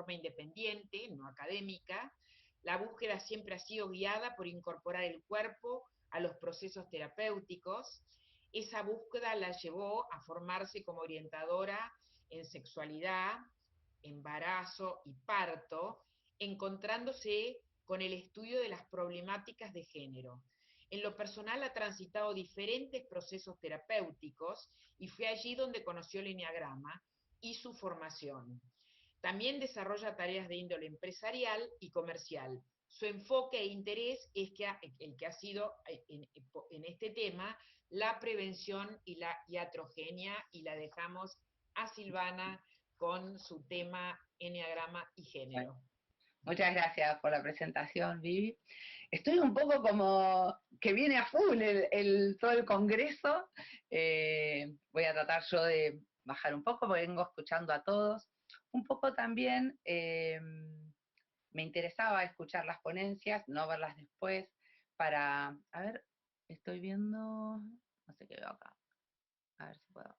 forma independiente, no académica. La búsqueda siempre ha sido guiada por incorporar el cuerpo a los procesos terapéuticos. Esa búsqueda la llevó a formarse como orientadora en sexualidad, embarazo y parto, encontrándose con el estudio de las problemáticas de género. En lo personal ha transitado diferentes procesos terapéuticos y fue allí donde conoció el enneagrama y su formación. También desarrolla tareas de índole empresarial y comercial. Su enfoque e interés es el que ha sido en este tema la prevención y la iatrogenia, y la dejamos a Silvana con su tema enneagrama y género. Bueno, muchas gracias por la presentación, Vivi. Estoy un poco como que viene a full todo el congreso. Voy a tratar yo de bajar un poco, porque vengo escuchando a todos. Un poco también me interesaba escuchar las ponencias, no verlas después, para, a ver, estoy viendo, no sé qué veo acá, a ver si puedo,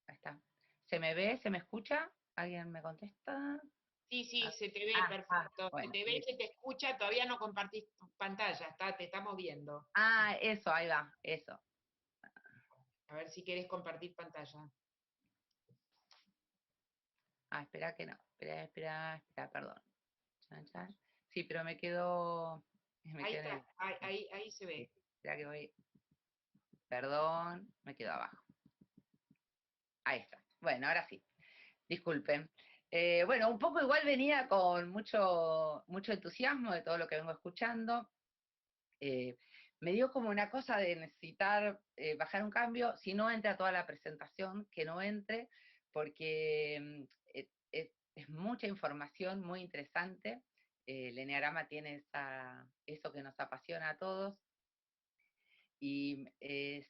ahí está. ¿Se me ve? ¿Se me escucha? ¿Alguien me contesta? Sí, sí, se te ve perfecto. Se Bueno, te ve, se te escucha, todavía no compartís pantalla, te estamos viendo. eso, ahí va, eso. A ver si querés compartir pantalla. Espera que no, espera, perdón. Chan, chan. Sí, pero me quedo, Ahí está, ahí se ve. espera que voy, perdón, me quedo abajo. Ahí está. Bueno, ahora sí. Disculpen. Bueno, un poco igual venía con mucho entusiasmo de todo lo que vengo escuchando. Me dio como una cosa de necesitar bajar un cambio, si no entra toda la presentación, que no entre, porque es mucha información muy interesante. El enneagrama tiene eso que nos apasiona a todos, y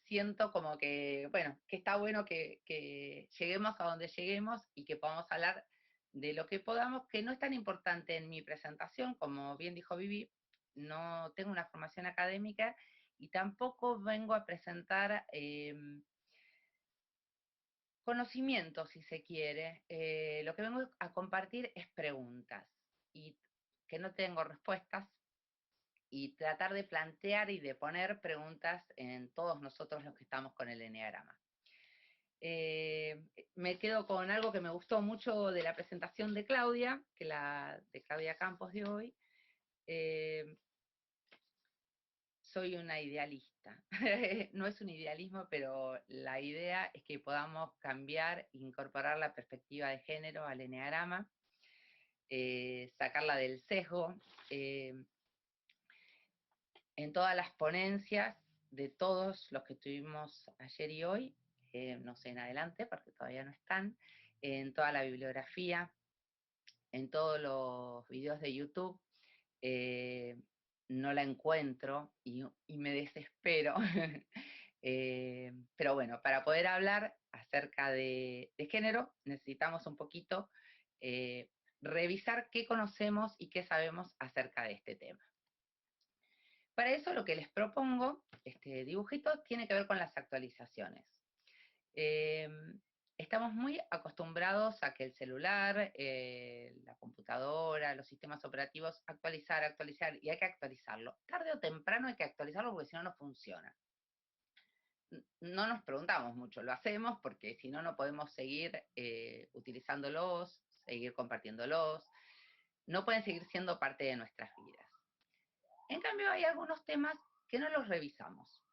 siento como que, bueno, que está bueno que lleguemos a donde lleguemos y que podamos hablar de lo que podamos, que no es tan importante en mi presentación, como bien dijo Vivi, no tengo una formación académica y tampoco vengo a presentar conocimiento, si se quiere. Lo que vengo a compartir es preguntas, y que no tengo respuestas, y tratar de plantear y de poner preguntas en todos nosotros los que estamos con el enneagrama. Me quedo con algo que me gustó mucho de la presentación de Claudia, de Claudia Campos de hoy. Soy una idealista. No es un idealismo, pero la idea es que podamos cambiar, incorporar la perspectiva de género al enneagrama, sacarla del sesgo. En todas las ponencias de todos los que tuvimos ayer y hoy, no sé en adelante porque todavía no están, en toda la bibliografía, en todos los videos de YouTube, no la encuentro y me desespero. Pero bueno, para poder hablar acerca de género necesitamos un poquito revisar qué conocemos y qué sabemos acerca de este tema. Para eso lo que les propongo, este dibujito, tiene que ver con las actualizaciones. Estamos muy acostumbrados a que el celular, la computadora, los sistemas operativos, actualizar, y hay que actualizarlo. Tarde o temprano hay que actualizarlo porque si no, no funciona. No nos preguntamos mucho, lo hacemos porque si no, no podemos seguir utilizándolos, seguir compartiéndolos, no pueden seguir siendo parte de nuestras vidas. En cambio, hay algunos temas que no los revisamos,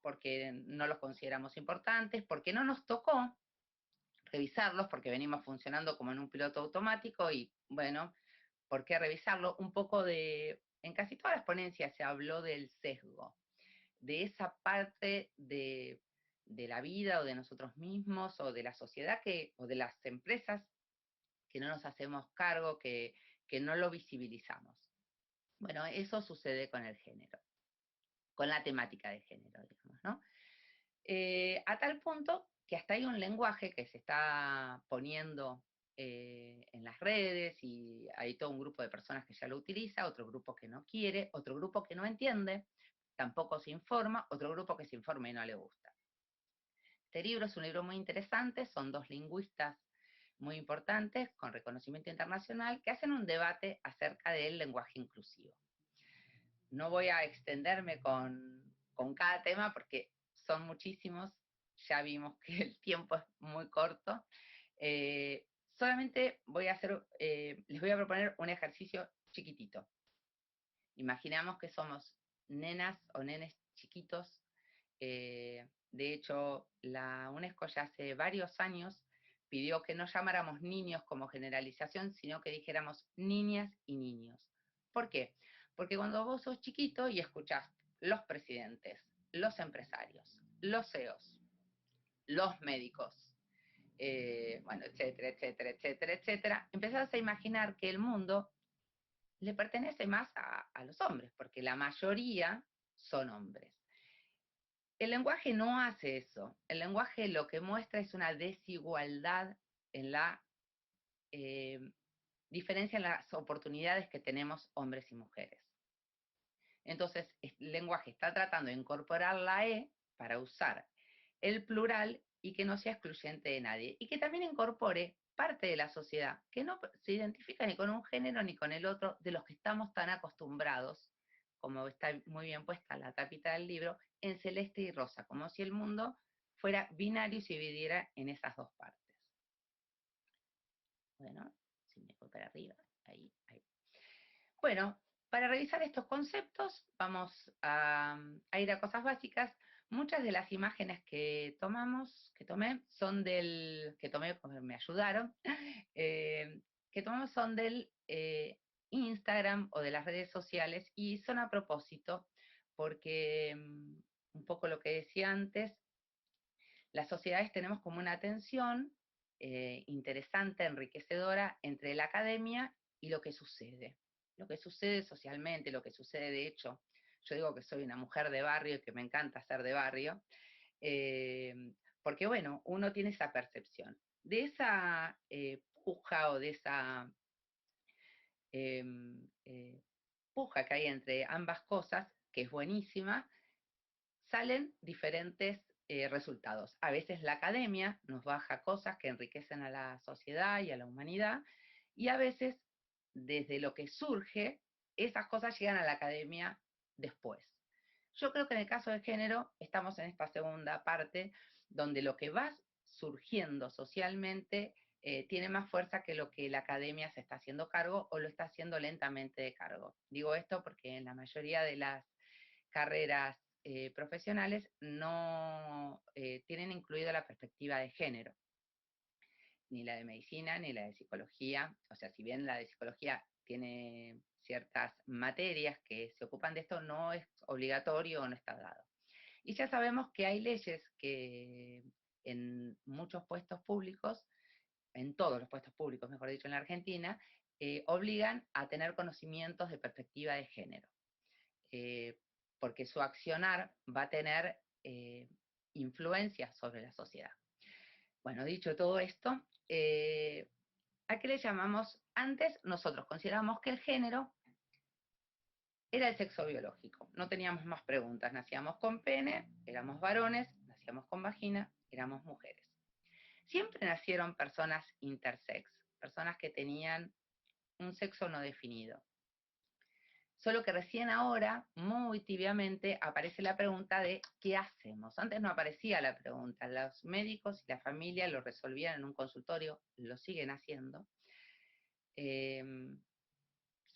porque no los consideramos importantes, porque no nos tocó revisarlos, porque venimos funcionando como en un piloto automático, y bueno, ¿por qué revisarlo? En casi todas las ponencias se habló del sesgo, de esa parte de la vida o de nosotros mismos o de la sociedad o de las empresas que no nos hacemos cargo, que no lo visibilizamos. Bueno, eso sucede con el género, con la temática de género, digamos, ¿no? A tal punto que hasta hay un lenguaje que se está poniendo en las redes, y hay todo un grupo de personas que ya lo utiliza, otro grupo que no quiere, otro grupo que no entiende, tampoco se informa, otro grupo que se informa y no le gusta. Este libro es un libro muy interesante, son dos lingüistas muy importantes, con reconocimiento internacional, que hacen un debate acerca del lenguaje inclusivo. No voy a extenderme con cada tema porque son muchísimos, ya vimos que el tiempo es muy corto. Solamente les voy a proponer un ejercicio chiquitito. Imaginamos que somos nenas o nenes chiquitos. De hecho, la UNESCO ya hace varios años pidió que no llamáramos niños como generalización, sino que dijéramos niñas y niños. ¿Por qué? Porque cuando vos sos chiquito y escuchás los presidentes, los empresarios, los CEOs, los médicos, bueno, etcétera, etcétera, etcétera, etcétera, empezás a imaginar que el mundo le pertenece más a los hombres, porque la mayoría son hombres. El lenguaje no hace eso. El lenguaje lo que muestra es una desigualdad en la diferencia en las oportunidades que tenemos hombres y mujeres. Entonces, el lenguaje está tratando de incorporar la E para usar el plural y que no sea excluyente de nadie. Y que también incorpore parte de la sociedad que no se identifica ni con un género ni con el otro, de los que estamos tan acostumbrados, como está muy bien puesta la tapita del libro, en celeste y rosa, como si el mundo fuera binario y se dividiera en esas dos partes. Bueno, si me voy para arriba, ahí. Bueno, para revisar estos conceptos vamos a ir a cosas básicas. Muchas de las imágenes que tomé, son me ayudaron, que tomamos son del Instagram o de las redes sociales, y son a propósito, porque un poco lo que decía antes, las sociedades tenemos como una tensión interesante, enriquecedora, entre la academia y lo que sucede socialmente, lo que sucede de hecho. Yo digo que soy una mujer de barrio y que me encanta ser de barrio, porque bueno, uno tiene esa percepción. De esa puja o de esa puja que hay entre ambas cosas, que es buenísima, salen diferentes resultados. A veces la academia nos baja cosas que enriquecen a la sociedad y a la humanidad, y a veces, desde lo que surge, esas cosas llegan a la academia después. Yo creo que en el caso de género estamos en esta segunda parte, donde lo que va surgiendo socialmente tiene más fuerza que lo que la academia se está haciendo cargo o lo está haciendo lentamente de cargo. Digo esto porque en la mayoría de las carreras profesionales no tienen incluida la perspectiva de género, ni la de medicina, ni la de psicología. O sea, si bien la de psicología tiene ciertas materias que se ocupan de esto, no es obligatorio o no está dado. Y ya sabemos que hay leyes que en muchos puestos públicos, en todos los puestos públicos, mejor dicho, en la Argentina, obligan a tener conocimientos de perspectiva de género. Porque su accionar va a tener influencia sobre la sociedad. Bueno, dicho todo esto, ¿a qué le llamamos? Antes nosotros considerábamos que el género era el sexo biológico, no teníamos más preguntas, nacíamos con pene, éramos varones, nacíamos con vagina, éramos mujeres. Siempre nacieron personas intersex, personas que tenían un sexo no definido. Solo que recién ahora, muy tibiamente, aparece la pregunta de ¿qué hacemos? Antes no aparecía la pregunta, los médicos y la familia lo resolvían en un consultorio, lo siguen haciendo,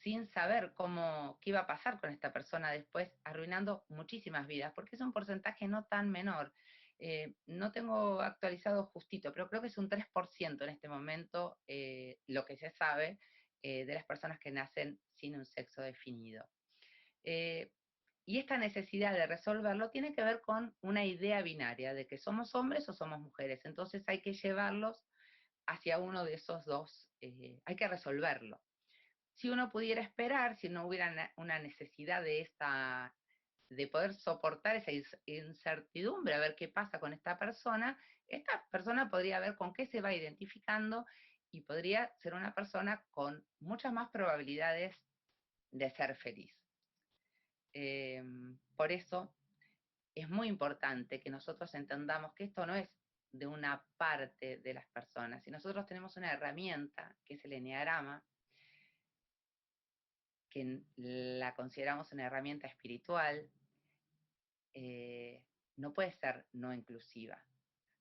sin saber qué iba a pasar con esta persona después, arruinando muchísimas vidas, porque es un porcentaje no tan menor. No tengo actualizado justito, pero creo que es un 3% en este momento lo que se sabe de las personas que nacen sin un sexo definido. Y esta necesidad de resolverlo tiene que ver con una idea binaria de que somos hombres o somos mujeres. Entonces hay que llevarlos hacia uno de esos dos, hay que resolverlo. Si uno pudiera esperar, si no hubiera una necesidad de poder soportar esa incertidumbre, a ver qué pasa con esta persona podría ver con qué se va identificando y podría ser una persona con muchas más probabilidades de ser feliz. Por eso es muy importante que nosotros entendamos que esto no es de una parte de las personas. Y nosotros tenemos una herramienta, que es el eneagrama, que la consideramos una herramienta espiritual, no puede ser no inclusiva,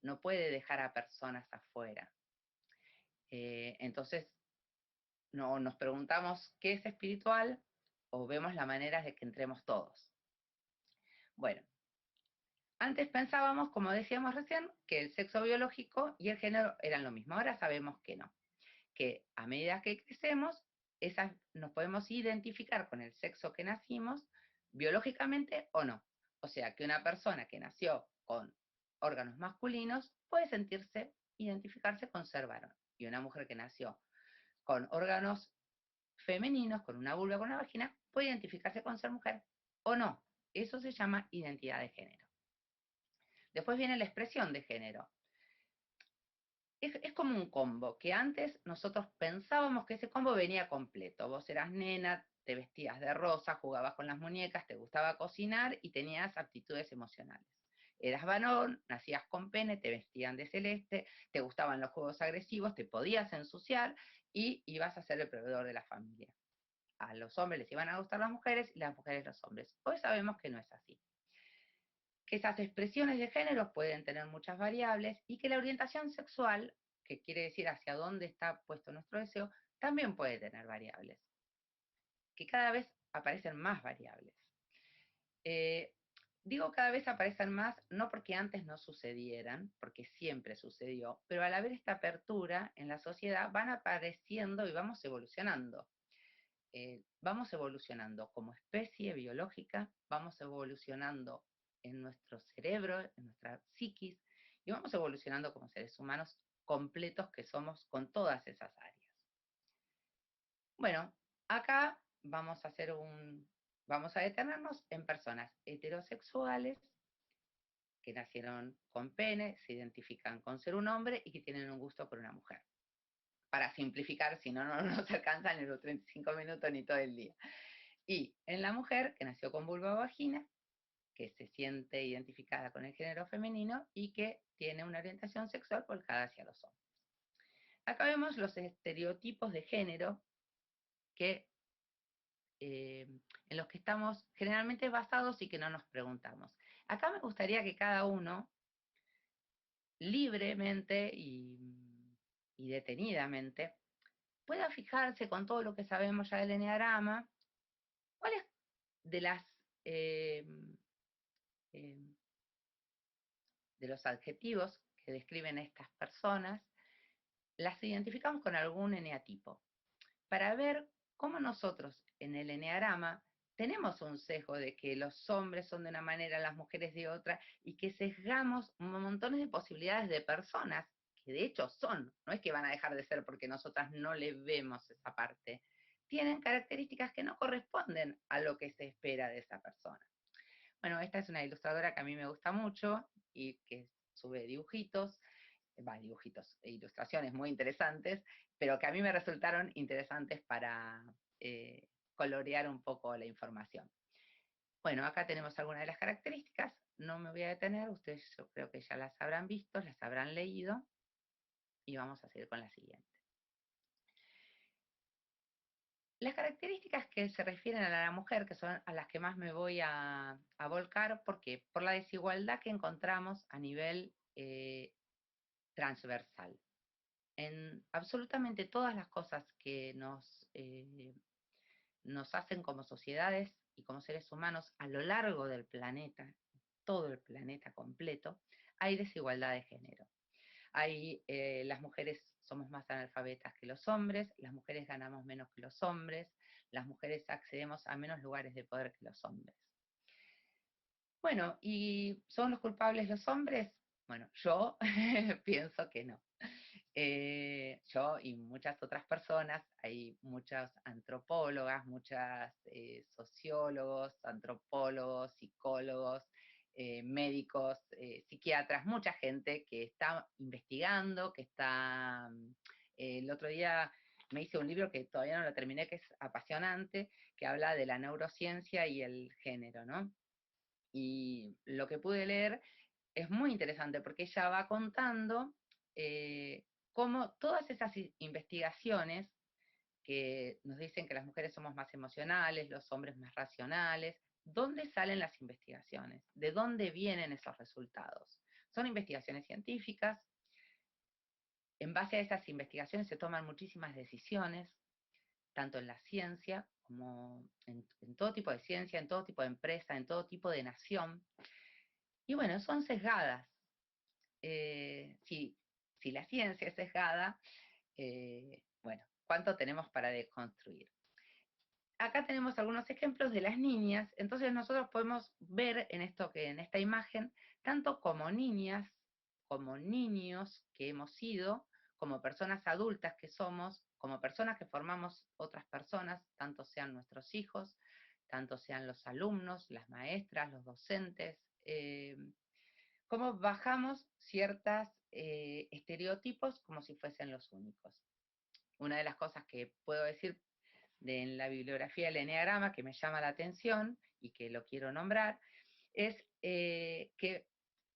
no puede dejar a personas afuera. Entonces, no, nos preguntamos qué es espiritual o vemos la manera de que entremos todos. Bueno, antes pensábamos, como decíamos recién, que el sexo biológico y el género eran lo mismo. Ahora sabemos que no, que a medida que crecemos, nos podemos identificar con el sexo que nacimos, biológicamente o no. O sea, que una persona que nació con órganos masculinos puede identificarse con ser varón. Y una mujer que nació con órganos femeninos, con una vulva, con una vagina, puede identificarse con ser mujer o no. Eso se llama identidad de género. Después viene la expresión de género. Es como un combo, que antes nosotros pensábamos que ese combo venía completo. Vos eras nena, te vestías de rosa, jugabas con las muñecas, te gustaba cocinar y tenías aptitudes emocionales. Eras varón, nacías con pene, te vestían de celeste, te gustaban los juegos agresivos, te podías ensuciar y ibas a ser el proveedor de la familia. A los hombres les iban a gustar las mujeres y las mujeres los hombres. Hoy sabemos que no es así, que esas expresiones de género pueden tener muchas variables y que la orientación sexual, que quiere decir hacia dónde está puesto nuestro deseo, también puede tener variables, que cada vez aparecen más variables. Eh, Digo cada vez aparecen más, no porque antes no sucedieran, porque siempre sucedió, pero al haber esta apertura en la sociedad van apareciendo y vamos evolucionando. Vamos evolucionando como especie biológica, vamos evolucionando en nuestro cerebro, en nuestra psiquis, y vamos evolucionando como seres humanos completos que somos con todas esas áreas. Bueno, acá vamos a detenernos en personas heterosexuales que nacieron con pene, se identifican con ser un hombre y que tienen un gusto por una mujer. Para simplificar, si no, no nos alcanzan ni los 35 minutos ni todo el día. Y en la mujer que nació con vulva o vagina, que se siente identificada con el género femenino y que tiene una orientación sexual volcada hacia los hombres. Acá vemos los estereotipos de género que, en los que estamos generalmente basados y que no nos preguntamos. Acá me gustaría que cada uno, libremente y detenidamente, pueda fijarse con todo lo que sabemos ya del eneagrama, cuáles de las eh, eh, de los adjetivos que describen a estas personas, las identificamos con algún eneatipo, para ver cómo nosotros en el eneagrama tenemos un sesgo de que los hombres son de una manera, las mujeres de otra, y que sesgamos montones de posibilidades de personas, que de hecho son, no es que van a dejar de ser porque nosotras no le vemos esa parte, tienen características que no corresponden a lo que se espera de esa persona. Bueno, esta es una ilustradora que a mí me gusta mucho y que sube dibujitos, ilustraciones muy interesantes, pero que a mí me resultaron interesantes para colorear un poco la información. Bueno, acá tenemos algunas de las características, no me voy a detener, ustedes yo creo que ya las habrán visto, las habrán leído, y vamos a seguir con la siguiente. Las características que se refieren a la mujer, que son a las que más me voy a volcar, ¿por qué? Por la desigualdad que encontramos a nivel transversal. En absolutamente todas las cosas que nos hacen como sociedades y como seres humanos a lo largo del planeta, todo el planeta completo, hay desigualdad de género. Las mujeres somos más analfabetas que los hombres, las mujeres ganamos menos que los hombres, las mujeres accedemos a menos lugares de poder que los hombres. Bueno, ¿y son los culpables los hombres? Bueno, yo pienso que no. Yo y muchas otras personas, hay muchas antropólogas, muchas sociólogos, antropólogos, psicólogos, médicos, psiquiatras, mucha gente que está investigando, que está... el otro día me hice un libro que todavía no lo terminé, que es apasionante, que habla de la neurociencia y el género, ¿no? Y lo que pude leer es muy interesante porque ella va contando cómo todas esas investigaciones que nos dicen que las mujeres somos más emocionales, los hombres más racionales, ¿dónde salen las investigaciones? ¿De dónde vienen esos resultados? Son investigaciones científicas. En base a esas investigaciones se toman muchísimas decisiones, tanto en la ciencia como en todo tipo de ciencia, en todo tipo de empresa, en todo tipo de nación. Y bueno, son sesgadas. Si la ciencia es sesgada, bueno, ¿cuánto tenemos para deconstruir? Acá tenemos algunos ejemplos de las niñas, entonces nosotros podemos ver en esta imagen, tanto como niñas, como niños que hemos sido, como personas adultas que somos, como personas que formamos otras personas, tanto sean nuestros hijos, tanto sean los alumnos, las maestras, los docentes, cómo bajamos ciertos estereotipos como si fuesen los únicos. Una de las cosas que puedo decir en la bibliografía del Eneagrama que me llama la atención y que lo quiero nombrar, es que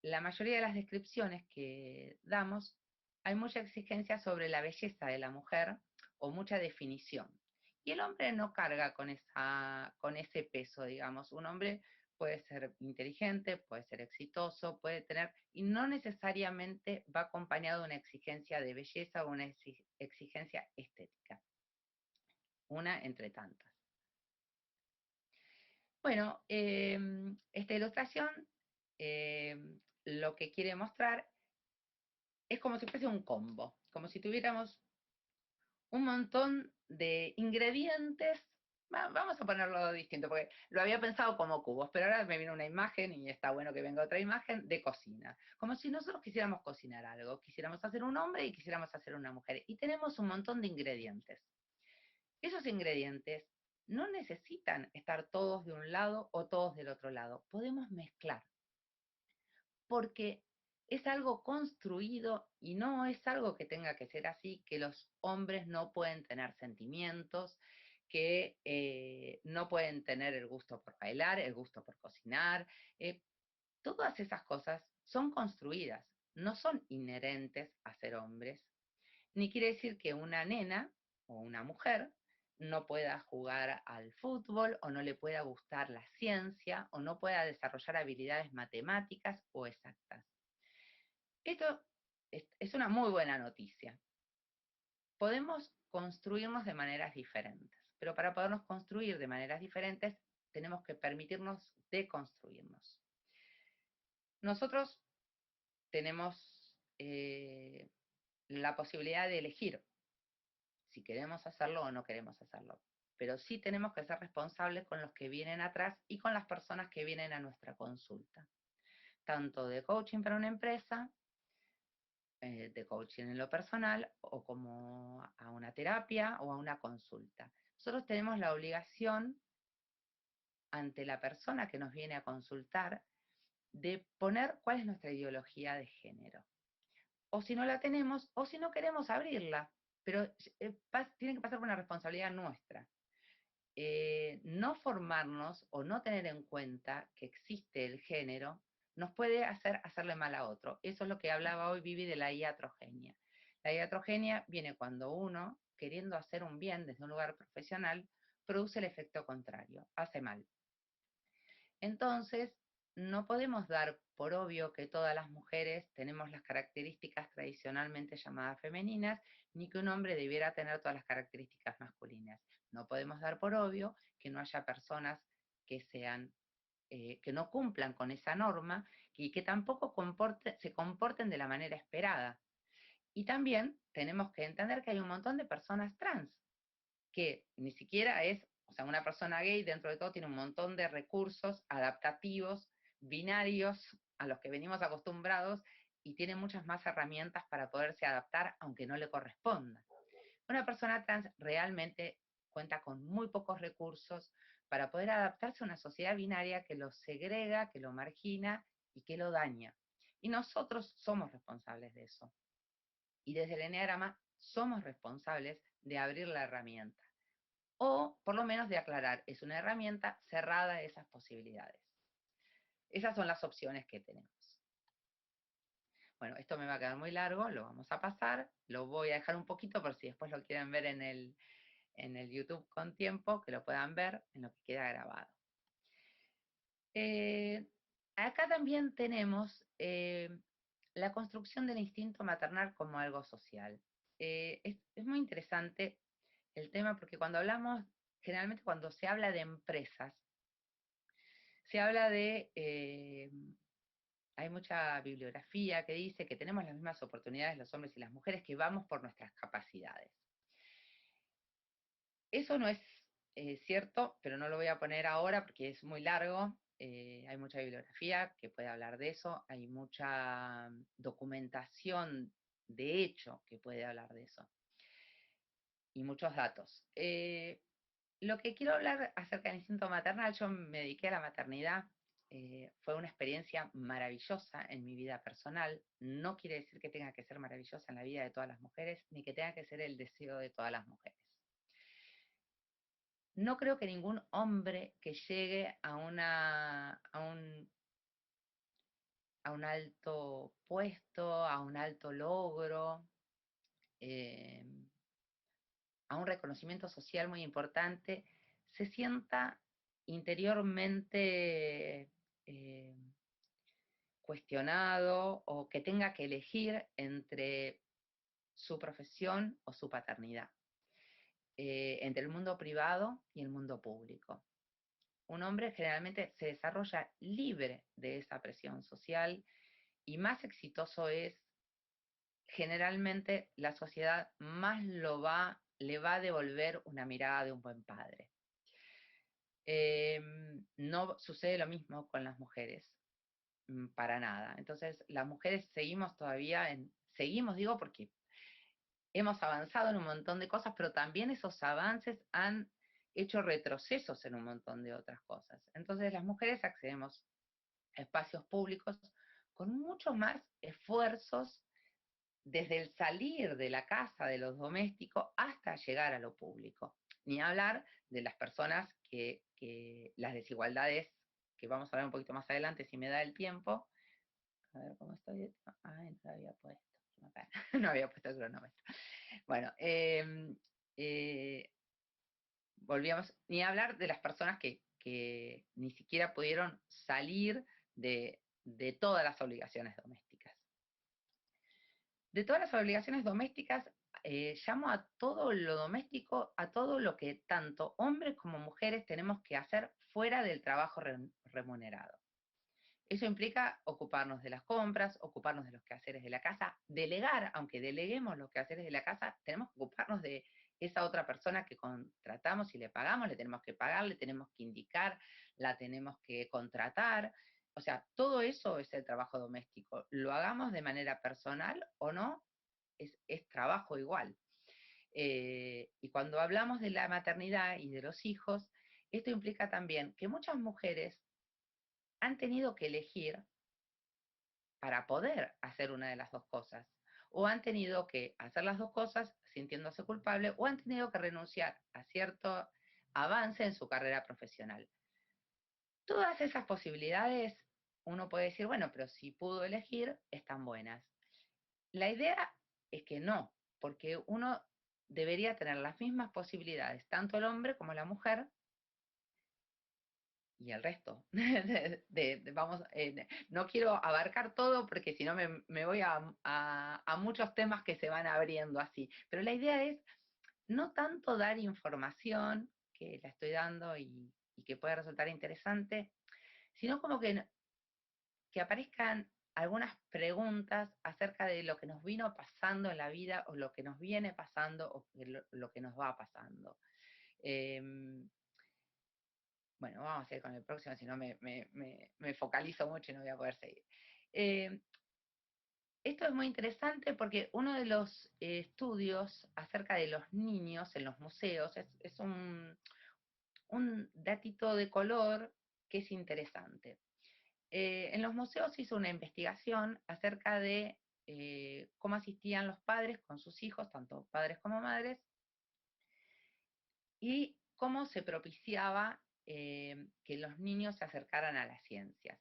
la mayoría de las descripciones que damos, hay mucha exigencia sobre la belleza de la mujer o mucha definición. Y el hombre no carga con ese peso, digamos. Un hombre puede ser inteligente, puede ser exitoso, puede tener, y no necesariamente va acompañado de una exigencia de belleza o una exigencia estética. Una entre tantas. Bueno, esta ilustración lo que quiere mostrar es como si fuese un combo, como si tuviéramos un montón de ingredientes. Vamos a ponerlo distinto, porque lo había pensado como cubos, pero ahora me viene una imagen, y está bueno que venga otra imagen, de cocina. Como si nosotros quisiéramos cocinar algo, quisiéramos hacer un hombre y quisiéramos hacer una mujer. Y tenemos un montón de ingredientes. Esos ingredientes no necesitan estar todos de un lado o todos del otro lado. Podemos mezclar, porque es algo construido y no es algo que tenga que ser así, que los hombres no pueden tener sentimientos, que no pueden tener el gusto por bailar, el gusto por cocinar. Todas esas cosas son construidas, no son inherentes a ser hombres, ni quiere decir que una nena o una mujer no pueda jugar al fútbol o no le pueda gustar la ciencia o no pueda desarrollar habilidades matemáticas o exactas. Esto es una muy buena noticia. Podemos construirnos de maneras diferentes, pero para podernos construir de maneras diferentes tenemos que permitirnos deconstruirnos. Nosotros tenemos la posibilidad de elegir si queremos hacerlo o no queremos hacerlo. Pero sí tenemos que ser responsables con los que vienen atrás y con las personas que vienen a nuestra consulta. Tanto de coaching para una empresa, de coaching en lo personal, o como a una terapia o a una consulta. Nosotros tenemos la obligación ante la persona que nos viene a consultar de poner cuál es nuestra ideología de género. O si no la tenemos, o si no queremos abrirla, pero tiene que pasar por una responsabilidad nuestra. No formarnos o no tener en cuenta que existe el género nos puede hacerle mal a otro. Eso es lo que hablaba hoy Vivi de la iatrogenia. La iatrogenia viene cuando uno, queriendo hacer un bien desde un lugar profesional, produce el efecto contrario, hace mal. Entonces, no podemos dar por obvio que todas las mujeres tenemos las características tradicionalmente llamadas femeninas, ni que un hombre debiera tener todas las características masculinas. No podemos dar por obvio que no haya personas que que no cumplan con esa norma y que tampoco se comporten de la manera esperada. Y también tenemos que entender que hay un montón de personas trans, que ni siquiera o sea, una persona gay dentro de todo tiene un montón de recursos adaptativos, binarios, a los que venimos acostumbrados, y tiene muchas más herramientas para poderse adaptar aunque no le corresponda. Una persona trans realmente cuenta con muy pocos recursos para poder adaptarse a una sociedad binaria que lo segrega, que lo margina y que lo daña. Y nosotros somos responsables de eso. Y desde el Eneagrama somos responsables de abrir la herramienta. O por lo menos de aclarar, es una herramienta cerrada a esas posibilidades. Esas son las opciones que tenemos. bueno, esto me va a quedar muy largo, lo vamos a pasar, lo voy a dejar un poquito por si después lo quieren ver en el YouTube con tiempo, que lo puedan ver en lo que queda grabado. Acá también tenemos la construcción del instinto maternal como algo social. Es muy interesante el tema porque cuando hablamos, generalmente cuando se habla de empresas, se habla de, hay mucha bibliografía que dice que tenemos las mismas oportunidades los hombres y las mujeres, que vamos por nuestras capacidades. Eso no es cierto, pero no lo voy a poner ahora porque es muy largo. Hay mucha bibliografía que puede hablar de eso, hay mucha documentación de hecho que puede hablar de eso, y muchos datos. Lo que quiero hablar acerca del instinto maternal, yo me dediqué a la maternidad, fue una experiencia maravillosa en mi vida personal. No quiere decir que tenga que ser maravillosa en la vida de todas las mujeres, ni que tenga que ser el deseo de todas las mujeres. No creo que ningún hombre que llegue a un alto puesto, a un alto logro, eh, a un reconocimiento social muy importante, se sienta interiormente cuestionado o que tenga que elegir entre su profesión o su paternidad, entre el mundo privado y el mundo público. Un hombre generalmente se desarrolla libre de esa presión social y más exitoso es, generalmente la sociedad más le va a devolver una mirada de un buen padre. No sucede lo mismo con las mujeres, para nada. Entonces, las mujeres seguimos todavía seguimos, digo, porque hemos avanzado en un montón de cosas, pero también esos avances han hecho retrocesos en un montón de otras cosas. Entonces, las mujeres accedemos a espacios públicos con mucho más esfuerzos desde el salir de la casa, de los domésticos, hasta llegar a lo público. Ni hablar de las personas que las desigualdades, que vamos a hablar un poquito más adelante si me da el tiempo. A ver cómo estoy. Ay, no había puesto. No había puesto el cronómetro. Bueno, volvíamos, ni hablar de las personas que ni siquiera pudieron salir de todas las obligaciones domésticas. De todas las obligaciones domésticas, llamo a todo lo doméstico, a todo lo que tanto hombres como mujeres tenemos que hacer fuera del trabajo remunerado. Eso implica ocuparnos de las compras, ocuparnos de los quehaceres de la casa, delegar, aunque deleguemos los quehaceres de la casa, tenemos que ocuparnos de esa otra persona que contratamos y le pagamos, le tenemos que pagar, le tenemos que indicar, la tenemos que contratar. O sea, todo eso es el trabajo doméstico. Lo hagamos de manera personal o no, es trabajo igual. Y cuando hablamos de la maternidad y de los hijos, esto implica también que muchas mujeres han tenido que elegir para poder hacer una de las dos cosas. O han tenido que hacer las dos cosas sintiéndose culpable, o han tenido que renunciar a cierto avance en su carrera profesional. Todas esas posibilidades, uno puede decir, bueno, pero si pudo elegir, están buenas. La idea es que no, porque uno debería tener las mismas posibilidades, tanto el hombre como la mujer, y el resto. Vamos, no quiero abarcar todo porque si no me voy a muchos temas que se van abriendo así. Pero la idea es no tanto dar información, que la estoy dando y que puede resultar interesante, sino como que aparezcan algunas preguntas acerca de lo que nos vino pasando en la vida o lo que nos viene pasando o lo que nos va pasando. Bueno, vamos a ir con el próximo, si no me focalizo mucho y no voy a poder seguir. Esto es muy interesante porque uno de los estudios acerca de los niños en los museos es un datito de color que es interesante. En los museos se hizo una investigación acerca de cómo asistían los padres con sus hijos, tanto padres como madres, y cómo se propiciaba que los niños se acercaran a las ciencias.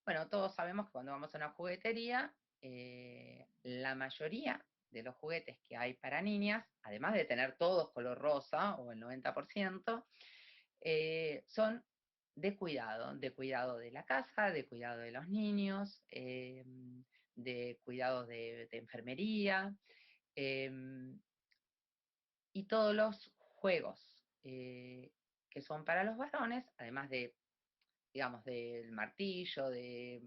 Bueno, todos sabemos que cuando vamos a una juguetería, la mayoría de los juguetes que hay para niñas, además de tener todos color rosa, o el 90%, son de cuidado de la casa, de cuidado de los niños, de cuidado de enfermería, y todos los juegos que son para los varones, además de, digamos, del martillo, de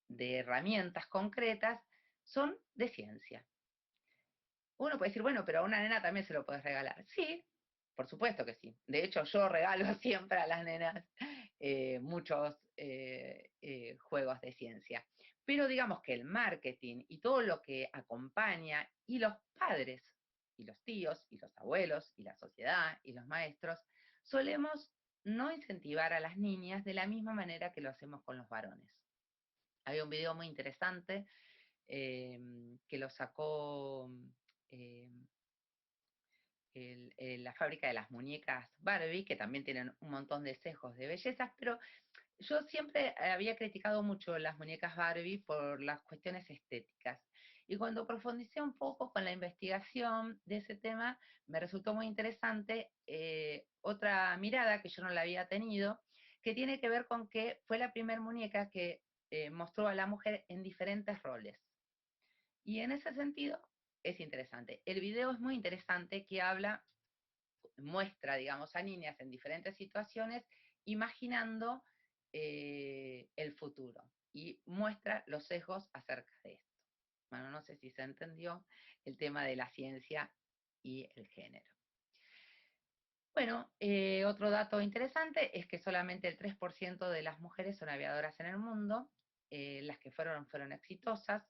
herramientas concretas, son de ciencia. Uno puede decir, bueno, pero a una nena también se lo puedes regalar. Sí, por supuesto que sí. De hecho, yo regalo siempre a las nenas muchos juegos de ciencia. Pero digamos que el marketing y todo lo que acompaña, y los padres, y los tíos, y los abuelos, y la sociedad, y los maestros, solemos no incentivar a las niñas de la misma manera que lo hacemos con los varones. Había un video muy interesante que lo sacó eh, la fábrica de las muñecas Barbie, que también tienen un montón de sesgos de bellezas, pero yo siempre había criticado mucho las muñecas Barbie por las cuestiones estéticas. Y cuando profundicé un poco con la investigación de ese tema, me resultó muy interesante otra mirada que yo no la había tenido, que tiene que ver con que fue la primera muñeca que mostró a la mujer en diferentes roles. Y en ese sentido es interesante. El video es muy interesante, que muestra, digamos, a niñas en diferentes situaciones imaginando el futuro, y muestra los sesgos acerca de esto. Bueno, no sé si se entendió el tema de la ciencia y el género. Bueno, otro dato interesante es que solamente el 3% de las mujeres son aviadoras en el mundo. Las que fueron exitosas.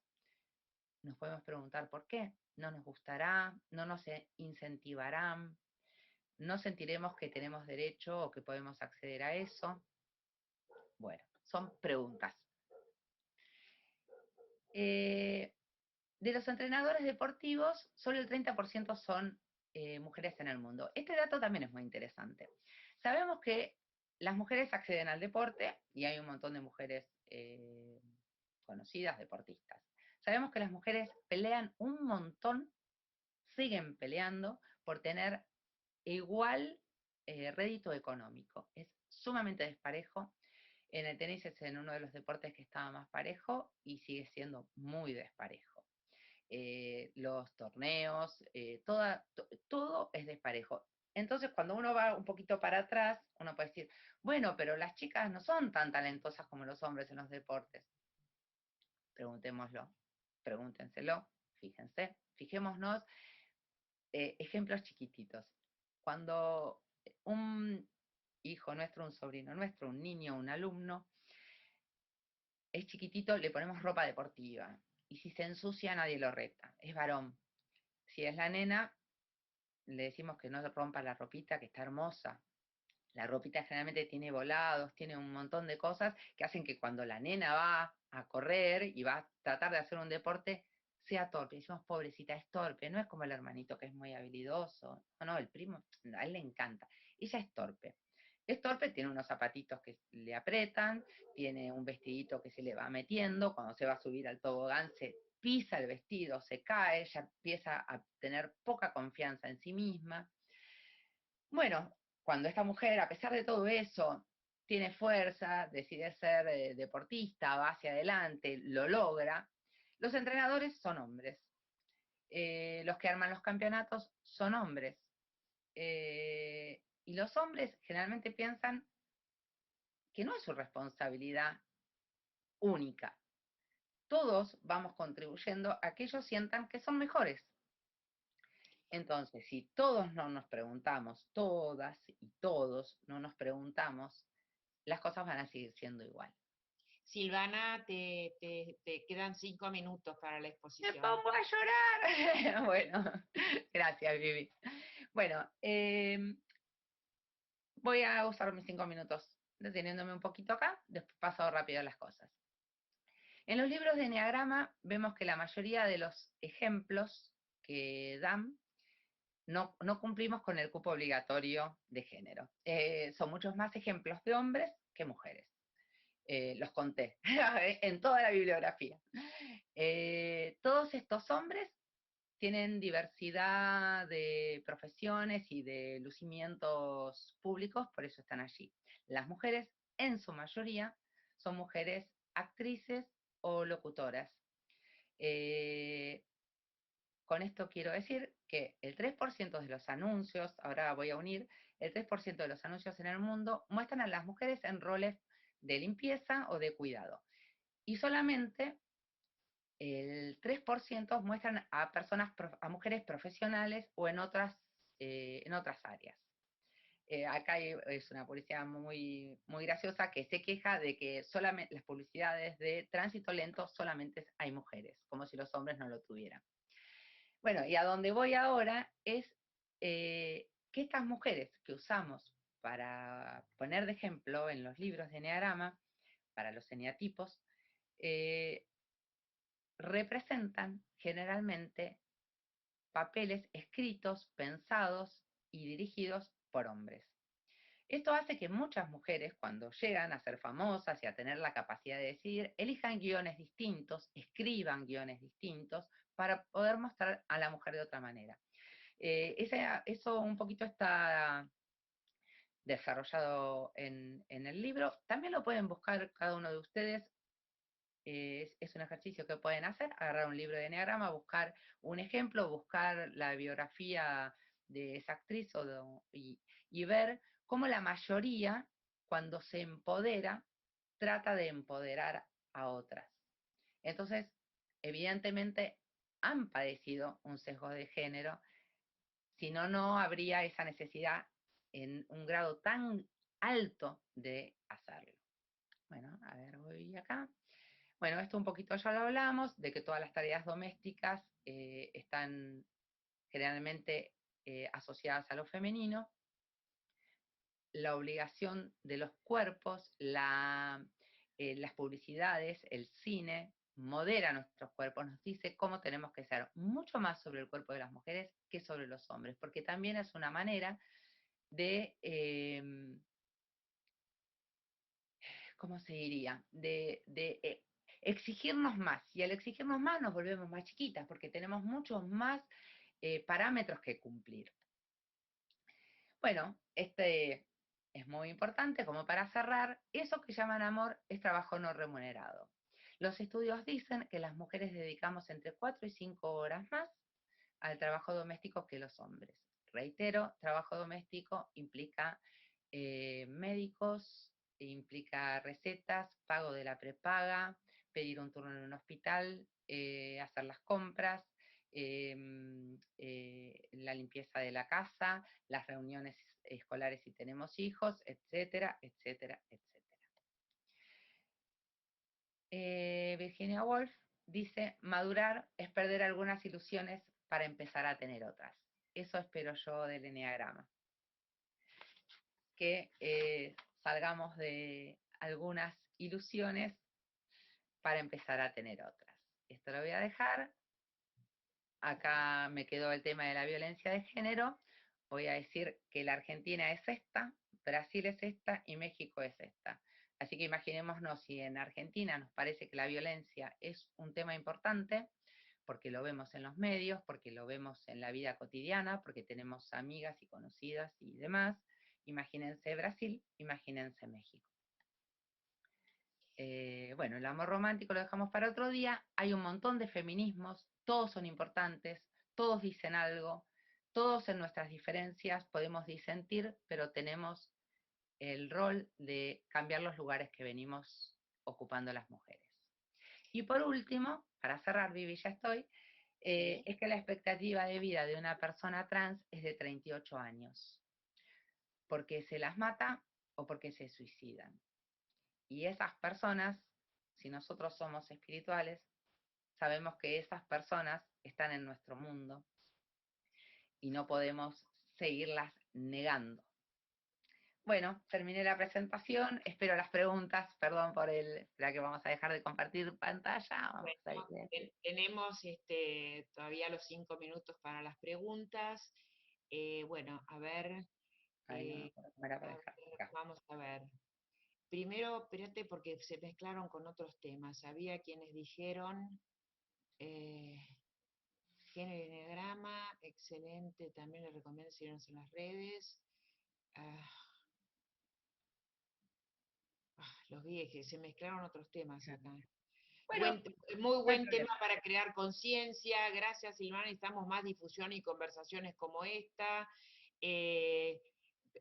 Nos podemos preguntar por qué. No nos gustará, no nos incentivarán, no sentiremos que tenemos derecho o que podemos acceder a eso. Bueno, son preguntas. De los entrenadores deportivos, solo el 30% son mujeres en el mundo. Este dato también es muy interesante. Sabemos que las mujeres acceden al deporte, y hay un montón de mujeres conocidas, deportistas. Sabemos que las mujeres pelean un montón, siguen peleando por tener igual rédito económico. Es sumamente desparejo. En el tenis es en uno de los deportes que estaba más parejo y sigue siendo muy desparejo. Los torneos, todo es desparejo. Entonces, cuando uno va un poquito para atrás, uno puede decir, bueno, pero las chicas no son tan talentosas como los hombres en los deportes. Preguntémoslo, pregúntenselo, fíjense, fijémonos, ejemplos chiquititos. Cuando un hijo nuestro, un sobrino nuestro, un niño, un alumno, es chiquitito, le ponemos ropa deportiva. Y si se ensucia, nadie lo reta. Es varón. Si es la nena, le decimos que no rompa la ropita, que está hermosa. La ropita generalmente tiene volados, tiene un montón de cosas que hacen que cuando la nena va a correr y va a tratar de hacer un deporte, sea torpe. Decimos, pobrecita, es torpe, no es como el hermanito que es muy habilidoso. No, el primo, a él le encanta. Ella es torpe. Es torpe, tiene unos zapatitos que le apretan, tiene un vestidito que se le va metiendo, cuando se va a subir al tobogán se pisa el vestido, se cae, ya empieza a tener poca confianza en sí misma. Bueno, cuando esta mujer, a pesar de todo eso, tiene fuerza, decide ser deportista, va hacia adelante, lo logra, los entrenadores son hombres. Los que arman los campeonatos son hombres. Y los hombres generalmente piensan que no es su responsabilidad única. Todos vamos contribuyendo a que ellos sientan que son mejores. Entonces, si todos no nos preguntamos, todas y todos no nos preguntamos, las cosas van a seguir siendo igual. Silvana, te quedan 5 minutos para la ¡Me exposición. pongo a llorar! Bueno, gracias, Vivi. Bueno, voy a usar mis 5 minutos deteniéndome un poquito acá, después paso rápido las cosas. En los libros de Enneagrama vemos que la mayoría de los ejemplos que dan no cumplimos con el cupo obligatorio de género. Son muchos más ejemplos de hombres que mujeres. los conté en toda la bibliografía. Todos estos hombres tienen diversidad de profesiones y de lucimientos públicos, por eso están allí. Las mujeres, en su mayoría, son mujeres actrices o locutoras. Eh, con esto quiero decir que el 3% de los anuncios, ahora voy a unir, el 3% de los anuncios en el mundo muestran a las mujeres en roles de limpieza o de cuidado. Y solamente el 3% muestran a personas, a mujeres profesionales o en otras áreas. Acá es una publicidad muy, muy graciosa que se queja de que solamente las publicidades de tránsito lento solamente hay mujeres, como si los hombres no lo tuvieran. Bueno, y a donde voy ahora es que estas mujeres que usamos para poner de ejemplo en los libros de Enneagrama, para los eneatipos, representan generalmente papeles escritos, pensados y dirigidos por hombres. Esto hace que muchas mujeres, cuando llegan a ser famosas y a tener la capacidad de decidir, elijan guiones distintos, escriban guiones distintos, para poder mostrar a la mujer de otra manera. Eso un poquito está desarrollado en el libro. También lo pueden buscar cada uno de ustedes. Es un ejercicio que pueden hacer, agarrar un libro de Enneagrama, buscar un ejemplo, buscar la biografía de esa actriz y ver cómo la mayoría, cuando se empodera, trata de empoderar a otras. Entonces, evidentemente, han padecido un sesgo de género, si no, no habría esa necesidad en un grado tan alto de hacerlo. Bueno, a ver, voy acá. Bueno, esto un poquito ya lo hablamos, de que todas las tareas domésticas están generalmente asociadas a lo femenino. La obligación de los cuerpos, las publicidades, el cine, modera nuestros cuerpos, nos dice cómo tenemos que ser, mucho más sobre el cuerpo de las mujeres que sobre los hombres, porque también es una manera de, ¿cómo se diría? De exigirnos más, y al exigirnos más nos volvemos más chiquitas, porque tenemos muchos más parámetros que cumplir. Bueno, este es muy importante, como para cerrar, eso que llaman amor es trabajo no remunerado. Los estudios dicen que las mujeres dedicamos entre 4 y 5 horas más al trabajo doméstico que los hombres. Reitero, trabajo doméstico implica médicos, implica recetas, pago de la prepaga, pedir un turno en un hospital, hacer las compras, la limpieza de la casa, las reuniones escolares si tenemos hijos, etcétera, etcétera, etcétera. Virginia Woolf dice, madurar es perder algunas ilusiones para empezar a tener otras. Eso espero yo del Enneagrama. Que salgamos de algunas ilusiones para empezar a tener otras. Esto lo voy a dejar. Acá me quedó el tema de la violencia de género. Voy a decir que la Argentina es esta, Brasil es esta y México es esta. Así que imaginémonos si en Argentina nos parece que la violencia es un tema importante, porque lo vemos en los medios, porque lo vemos en la vida cotidiana, porque tenemos amigas y conocidas y demás. Imagínense Brasil, imagínense México. Bueno, el amor romántico lo dejamos para otro día. Hay un montón de feminismos, todos son importantes, todos dicen algo, todos en nuestras diferencias podemos disentir, pero tenemos el rol de cambiar los lugares que venimos ocupando las mujeres. Y por último, para cerrar, Vivi, ya estoy, es que la expectativa de vida de una persona trans es de 38 años, porque se las mata o porque se suicidan. Y esas personas, si nosotros somos espirituales, sabemos que esas personas están en nuestro mundo y no podemos seguirlas negando. Bueno, terminé la presentación, espero las preguntas, perdón por la que vamos a dejar de compartir pantalla. Vamos a Bueno, tenemos todavía los 5 minutos para las preguntas. Bueno, a ver, Ay, no, para dejar acá. vamos a ver. primero, espérate, porque se mezclaron con otros temas. Había quienes dijeron, eh, género y enneagrama, excelente, también les recomiendo seguirnos en las redes. Ah, los vi, que se mezclaron otros temas acá. Bueno, Muy no hay buen tema problema. para crear conciencia. Gracias, Silvana. Necesitamos más difusión y conversaciones como esta. Eh,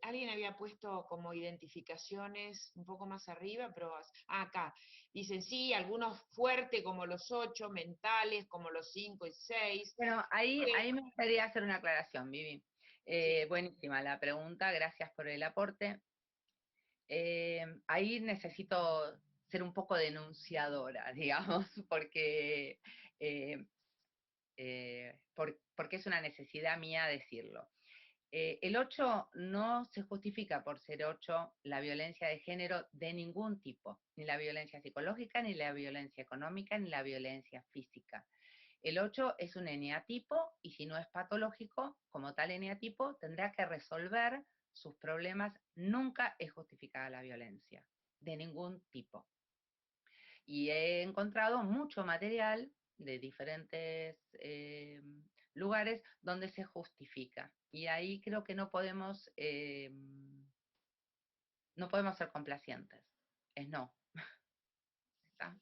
Alguien había puesto como identificaciones un poco más arriba, pero acá. Dicen, sí, algunos fuertes como los 8, mentales como los 5 y 6. Bueno, ahí me gustaría hacer una aclaración, Vivi. Sí, Buenísima la pregunta, gracias por el aporte. Ahí necesito ser un poco denunciadora, digamos, eh, porque es una necesidad mía decirlo. El 8 no se justifica por ser 8 la violencia de género de ningún tipo, ni la violencia psicológica, ni la violencia económica, ni la violencia física. El 8 es un eneatipo y si no es patológico, como tal eneatipo, tendrá que resolver sus problemas. Nunca es justificada la violencia, de ningún tipo. Y he encontrado mucho material de diferentes lugares donde se justifica. Y ahí creo que no podemos ser complacientes. Es no. ¿Está?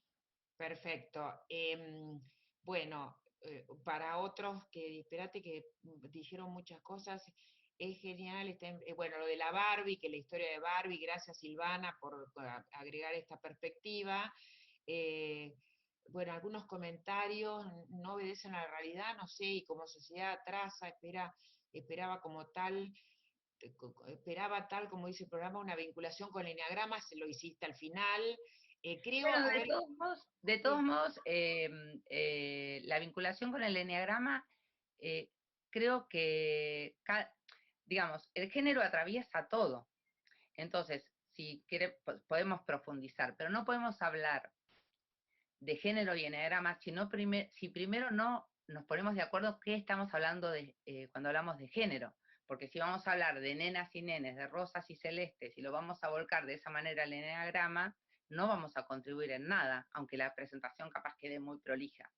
perfecto. Bueno, para otros que, espérate que dijeron muchas cosas, es genial, bueno, lo de la Barbie, que la historia de Barbie, gracias Silvana por agregar esta perspectiva. Eh, bueno, algunos comentarios no obedecen a la realidad, no sé, y como sociedad atrasa, esperaba como tal, esperaba tal, como dice el programa, una vinculación con el enneagrama, se lo hiciste al final. Creo, Bueno, a ver, de todos sí, modos la vinculación con el eneagrama, eh, creo que, digamos, el género atraviesa todo. Entonces, si podemos profundizar, pero no podemos hablar de género y eneagrama si primero no nos ponemos de acuerdo qué estamos hablando cuando hablamos de género. Porque si vamos a hablar de nenas y nenes, de rosas y celestes, y lo vamos a volcar de esa manera al eneagrama, no vamos a contribuir en nada, aunque la presentación capaz quede muy prolija.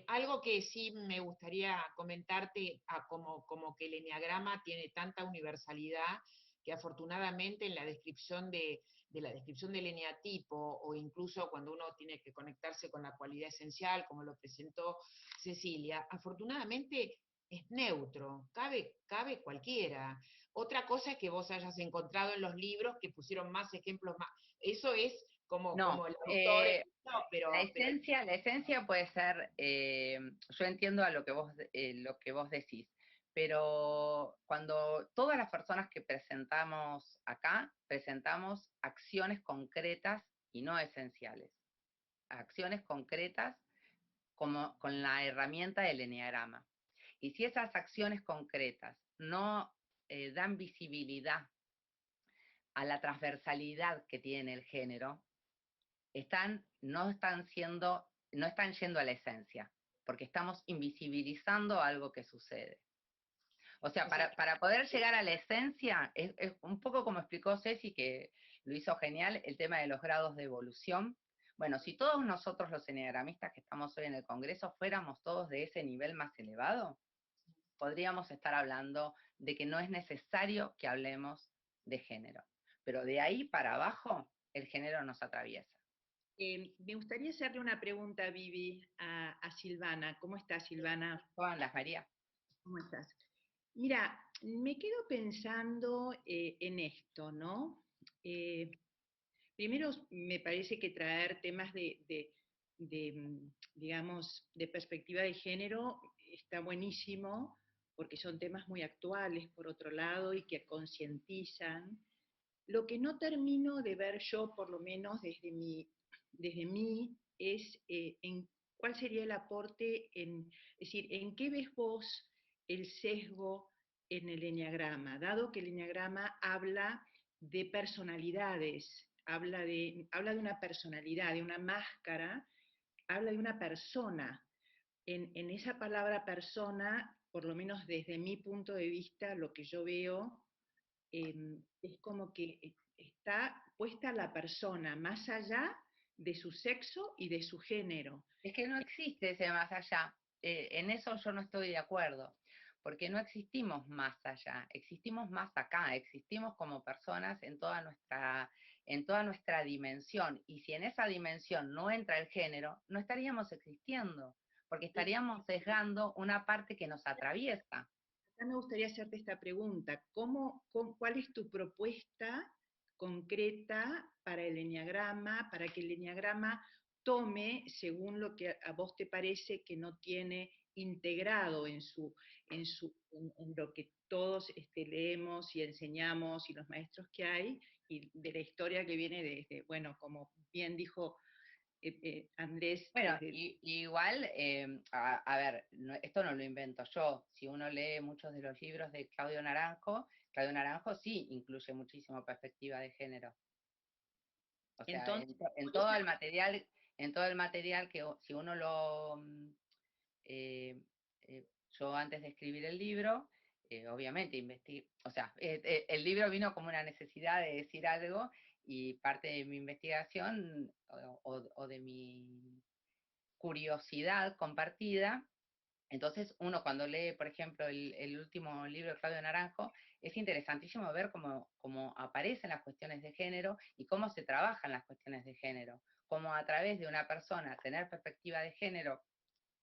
algo que sí me gustaría comentarte, como que el enneagrama tiene tanta universalidad que afortunadamente en la descripción de la descripción del eneatipo, o incluso cuando uno tiene que conectarse con la cualidad esencial, como lo presentó Cecilia, afortunadamente es neutro, cabe cualquiera. Otra cosa es que vos hayas encontrado en los libros que pusieron más ejemplos, más. Eso es como No, el autor, no, la esencia puede ser, yo entiendo a lo que vos decís, pero cuando todas las personas que presentamos acá, presentamos acciones concretas y no esenciales. Acciones concretas como con la herramienta del eneagrama. Y si esas acciones concretas no dan visibilidad a la transversalidad que tiene el género, no están yendo a la esencia, porque estamos invisibilizando algo que sucede. O sea, o sea, para poder llegar a la esencia, es un poco como explicó Ceci, que lo hizo genial, el tema de los grados de evolución. Bueno, si todos nosotros los eneagramistas que estamos hoy en el Congreso fuéramos todos de ese nivel más elevado, podríamos estar hablando de que no es necesario que hablemos de género. Pero de ahí para abajo, el género nos atraviesa. Me gustaría hacerle una pregunta, Vivi, a Silvana. ¿Cómo estás, Silvana? ¿Cómo andas, María? ¿Cómo estás? Mira, me quedo pensando en esto, ¿no? Primero, me parece que traer temas digamos, de perspectiva de género está buenísimo, porque son temas muy actuales, por otro lado, y que concientizan. Lo que no termino de ver yo, por lo menos desde mí, es en cuál sería el aporte, es decir, en qué ves vos el sesgo en el eneagrama, dado que el eneagrama habla de personalidades, habla de una personalidad, de una máscara, habla de una persona. En esa palabra persona, por lo menos desde mi punto de vista, lo que yo veo es como que está puesta la persona más allá de su sexo y de su género. Es que no existe ese más allá. En eso yo no estoy de acuerdo, porque no existimos más allá, existimos más acá, existimos como personas en toda nuestra dimensión. Y si en esa dimensión no entra el género, no estaríamos existiendo, porque estaríamos sesgando una parte que nos atraviesa. Acá me gustaría hacerte esta pregunta. ¿Cuál es tu propuesta concreta para el eneagrama, para que el eneagrama tome según lo que a vos te parece que no tiene integrado en lo que todos leemos y enseñamos y los maestros que hay, y de la historia que viene desde, bueno, como bien dijo Andrés, Bueno, desde... igual, a ver, esto no lo invento yo. Si uno lee muchos de los libros de Claudio Naranjo sí incluye muchísimo perspectiva de género. O sea, Entonces, en todo el material que si uno eh, yo antes de escribir el libro, obviamente investigué, o sea, el libro vino como una necesidad de decir algo y parte de mi investigación o de mi curiosidad compartida. Entonces, uno cuando lee, por ejemplo, el último libro de Claudio Naranjo, es interesantísimo ver cómo aparecen las cuestiones de género y cómo se trabajan las cuestiones de género. Cómo a través de una persona tener perspectiva de género,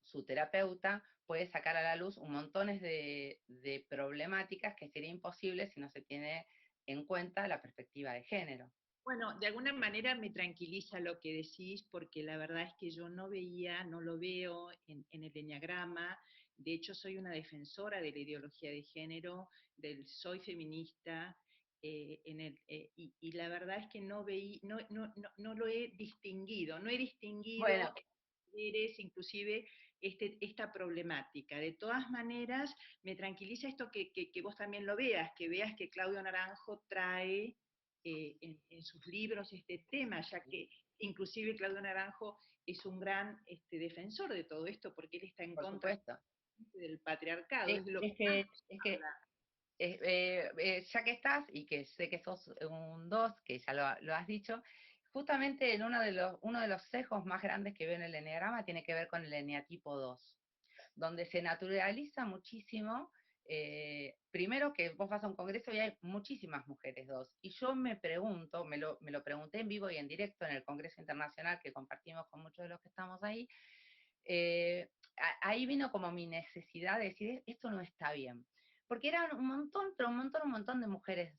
su terapeuta puede sacar a la luz un montón de problemáticas que sería imposible si no se tiene en cuenta la perspectiva de género. bueno, de alguna manera me tranquiliza lo que decís, porque la verdad es que yo no lo veo en el eneagrama. De hecho, soy una defensora de la ideología de género, soy feminista, y la verdad es que no lo he distinguido, no he distinguido Bueno, inclusive esta problemática. De todas maneras, me tranquiliza esto que vos también lo veas, que veas que Claudio Naranjo trae en sus libros este tema, ya que inclusive Claudio Naranjo es un gran defensor de todo esto, porque él está en por contra supuesto. del patriarcado, Es, es de lo que es más que, es que habla. ya que estás, y que sé que sos un 2, que ya lo has dicho, justamente en uno de los sesgos más grandes que veo en el eneagrama tiene que ver con el eneatipo 2, donde se naturaliza muchísimo, primero que vos vas a un congreso y hay muchísimas mujeres 2, y yo me pregunto, me lo pregunté en vivo y en directo en el Congreso Internacional que compartimos con muchos de los que estamos ahí, ahí vino como mi necesidad de decir, esto no está bien. Porque eran un montón, pero un montón de mujeres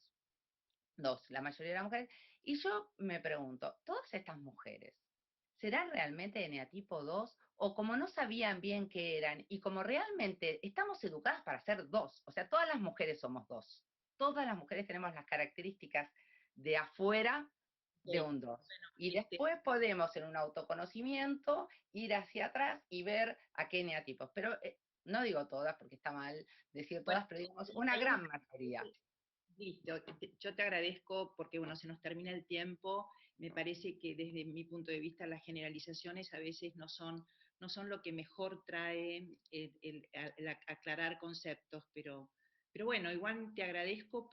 2, la mayoría eran mujeres, y yo me pregunto, ¿todas estas mujeres serán realmente eneatipo 2? O como no sabían bien qué eran, y como realmente estamos educadas para ser 2, o sea, todas las mujeres somos 2, todas las mujeres tenemos las características de afuera de Sí, un 2. Y este, después podemos en un autoconocimiento ir hacia atrás y ver a qué eneatipos. Pero no digo todas porque está mal decir bueno, todas, pero digamos una hay una gran mayoría. listo, yo te agradezco porque bueno, se nos termina el tiempo. Me parece que desde mi punto de vista las generalizaciones a veces no son lo que mejor trae el aclarar conceptos, pero bueno, igual te agradezco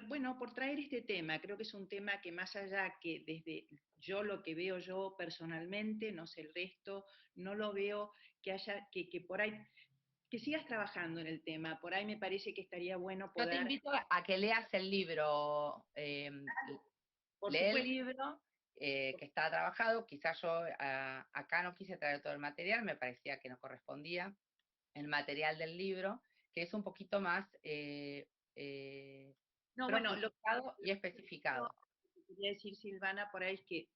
bueno, por traer este tema. Creo que es un tema que más allá que desde lo que veo yo personalmente, no sé el resto, no lo veo que por ahí que sigas trabajando en el tema. Por ahí me parece que estaría bueno Yo te poder, invito a que leas el libro, por lee el supuesto, libro que está trabajado. Quizás yo acá no quise traer todo el material, me parecía que no correspondía el material del libro, que es un poquito más no, bueno, profundizado y especificado. que quería decir, Silvana, por ahí es que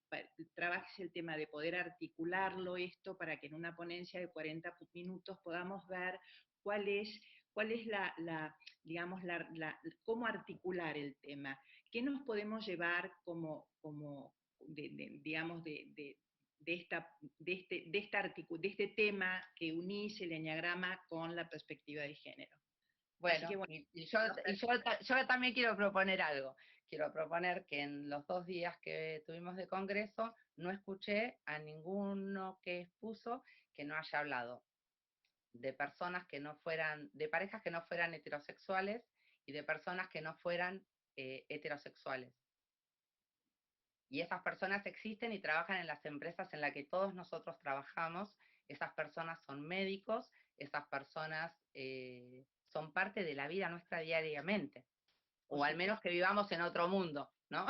trabajes el tema de poder articularlo esto para que en una ponencia de 40 minutos podamos ver cuál es, cuál es digamos, cómo articular el tema, qué nos podemos llevar digamos, de este tema que unís el eneagrama con la perspectiva de género. Así que Bueno, bueno, yo también quiero proponer algo. Quiero proponer que en los 2 días que tuvimos de congreso no escuché a ninguno que expuso que no haya hablado de personas que no fueran, de parejas que no fueran heterosexuales y de personas que no fueran heterosexuales. Y esas personas existen y trabajan en las empresas en las que todos nosotros trabajamos. Esas personas son médicos, esas personas son parte de la vida nuestra diariamente, o al menos que vivamos en otro mundo, ¿no?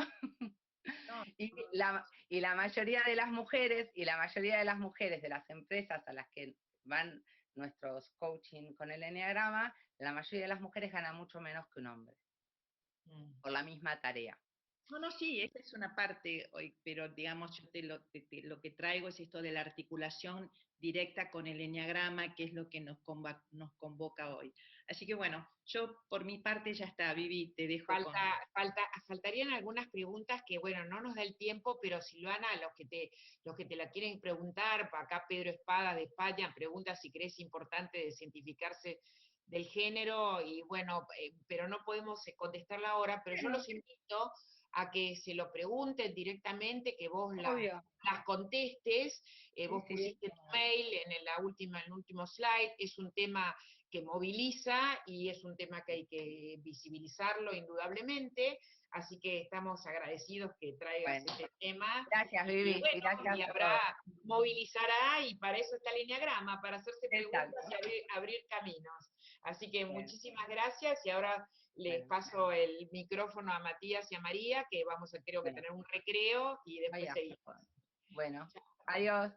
No, Y la mayoría de las mujeres, de las empresas a las que van nuestros coaching con el enneagrama, la mayoría de las mujeres ganan mucho menos que un hombre, por la misma tarea. no, sí, esa es una parte, pero digamos, yo lo que traigo es esto de la articulación directa con el enneagrama, que es lo que nos convoca hoy. Así que bueno, yo por mi parte ya está, Vivi, te dejo con... Faltarían algunas preguntas que, bueno, no nos da el tiempo, pero Silvana, los que te la quieren preguntar, acá Pedro Espada de España pregunta si crees importante descientificarse del género, y bueno, pero no podemos contestarla ahora, pero yo los invito a que se lo pregunten directamente, que vos las contestes, vos pusiste tu mail en el último slide, es un tema que moviliza y es un tema que hay que visibilizarlo indudablemente, así que estamos agradecidos que traigas este tema. Gracias, Vivi, y bueno, gracias y a todos. movilizará, y para eso está el enneagrama, para hacerse preguntas y abrir caminos. Así que muchísimas gracias, y ahora les paso el micrófono a Matías y a María, que vamos a, creo que tener un recreo, y después seguimos. Bueno, adiós.